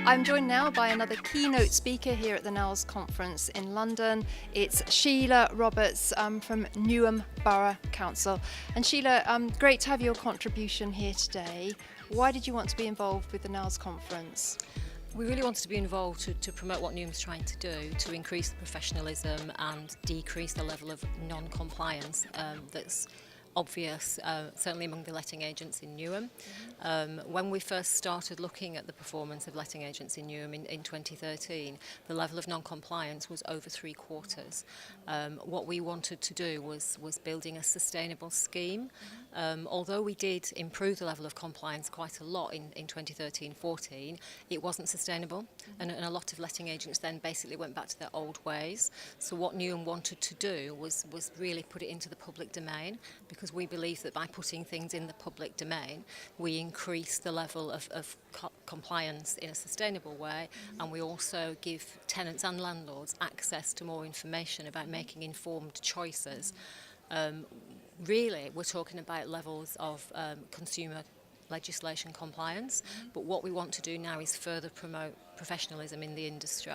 I'm joined now by another keynote speaker here at the NALS conference in London. It's Sheila Roberts from Newham Borough Council. And Sheila, great to have your contribution here today. Why did you want to be involved with the NALS conference? We really wanted to be involved to promote what Newham's trying to do, to increase the professionalism and decrease the level of non-compliance that's obvious, certainly among the letting agents in Newham. When we first started looking at the performance of letting agents in Newham in 2013, the level of non-compliance was over 3/4. What we wanted to do was building a sustainable scheme. Although we did improve the level of compliance quite a lot in 2013-14, it wasn't sustainable, and a lot of letting agents then basically went back to their old ways. So what Newham wanted to do was really put it into the public domain, because we believe that by putting things in the public domain, we increase the level of compliance in a sustainable way, and we also give tenants and landlords access to more information about making informed choices. Really, we're talking about levels of consumer legislation compliance, but what we want to do now is further promote professionalism in the industry.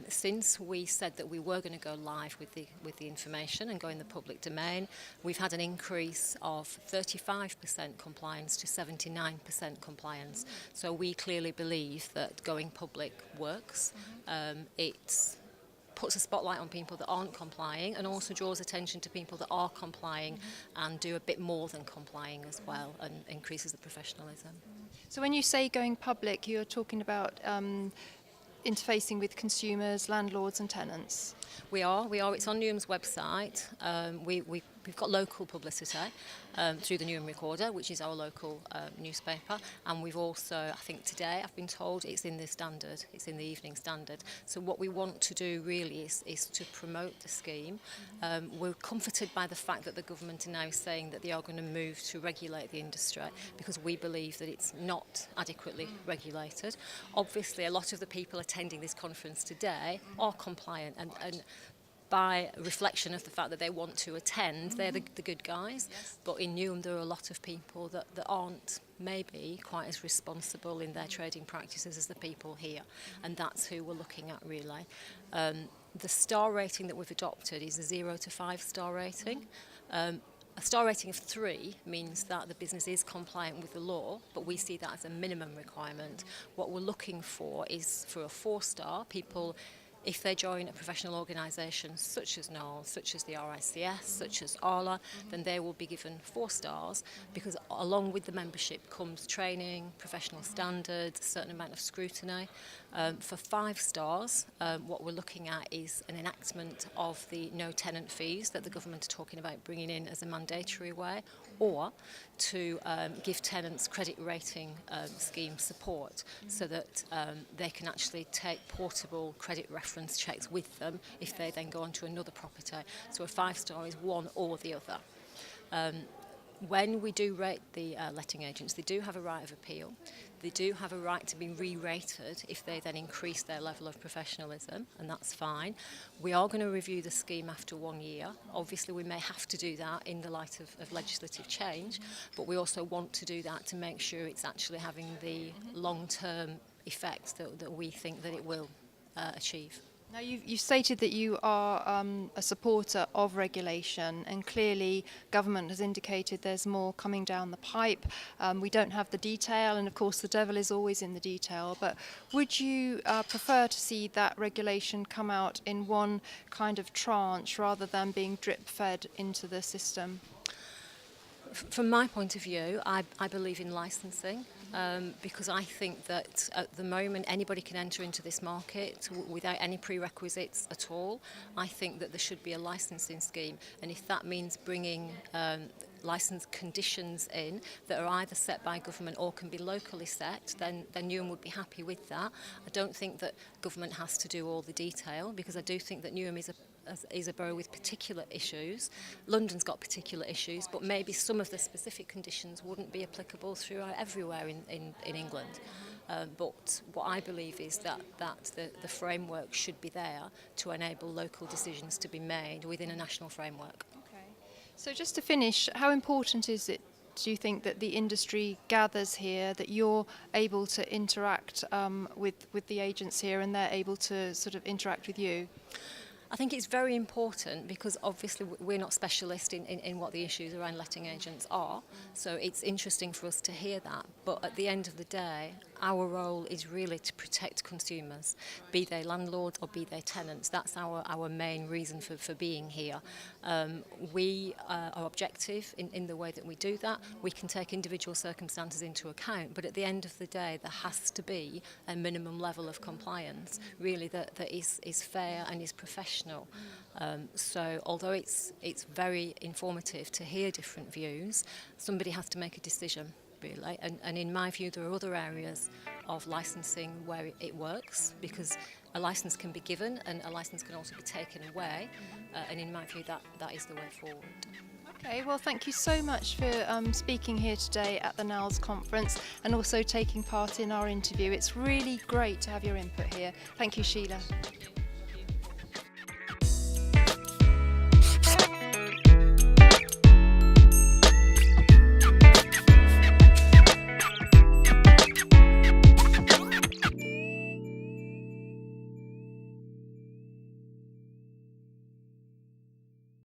Since we said that we were going to go live with the information and go in the public domain, we've had an increase of 35% compliance to 79% compliance. So we clearly believe that going public works. It puts a spotlight on people that aren't complying, and also draws attention to people that are complying and do a bit more than complying as well, and increases the professionalism. So when you say going public, you're talking about interfacing with consumers, landlords and tenants? We are. It's on Newham's website. We've got local publicity through the Newham Recorder, which is our local newspaper, and we've also, I think today, I've been told, it's in the Standard, it's in the Evening Standard. So what we want to do really is to promote the scheme. We're comforted by the fact that the government are now saying that they are going to move to regulate the industry, because we believe that it's not adequately regulated. Obviously, a lot of the people attending this conference today are compliant, and by reflection of the fact that they want to attend, they're the good guys. Yes. But in Newham there are a lot of people that aren't maybe quite as responsible in their trading practices as the people here, and that's who we're looking at really. The star rating that we've adopted is a 0 to 5 star rating. A star rating of 3 means that the business is compliant with the law, but we see that as a minimum requirement. What we're looking for is for a 4-star. People, if they join a professional organisation such as NALS, such as the RICS, such as ALA, then they will be given 4 stars, because along with the membership comes training, professional standards, a certain amount of scrutiny. For 5 stars, what we're looking at is an enactment of the no tenant fees that the government are talking about bringing in as a mandatory way, or to give tenants credit rating scheme support, so that they can actually take portable credit reference checks with them if they then go on to another property. So a 5-star is one or the other. When we do rate the letting agents, they do have a right of appeal. They do have a right to be re-rated if they then increase their level of professionalism, and that's fine. We are going to review the scheme after 1 year. Obviously, we may have to do that in the light of legislative change, but we also want to do that to make sure it's actually having the long-term effect that we think that it will achieve. Now, you've stated that you are a supporter of regulation, and clearly government has indicated there's more coming down the pipe. We don't have the detail, and of course the devil is always in the detail, but would you prefer to see that regulation come out in one kind of tranche rather than being drip-fed into the system? From my point of view, I believe in licensing, because I think that at the moment anybody can enter into this market without any prerequisites at all. I think that there should be a licensing scheme, and if that means bringing licence conditions in that are either set by government or can be locally set, then Newham would be happy with that. I don't think that government has to do all the detail, because I do think that Newham is a borough with particular issues. London's got particular issues, but maybe some of the specific conditions wouldn't be applicable throughout everywhere in England. But what I believe is that the framework should be there to enable local decisions to be made within a national framework. Okay. So just to finish, how important is it do you think that the industry gathers here, that you're able to interact with the agents here and they're able to sort of interact with you? I think it's very important because obviously we're not specialists in what the issues around letting agents are, so it's interesting for us to hear that. But at the end of the day, our role is really to protect consumers, be they landlords or be they tenants. That's our main reason for being here. We are objective in the way that we do that. We can take individual circumstances into account, but at the end of the day, there has to be a minimum level of compliance, really, that is fair and is professional. So although it's very informative to hear different views, somebody has to make a decision, really. And in my view, there are other areas of licensing where it works, because a licence can be given and a licence can also be taken away. And in my view, that is the way forward. Okay, well, thank you so much for speaking here today at the NALS conference and also taking part in our interview. It's really great to have your input here. Thank you, Sheila.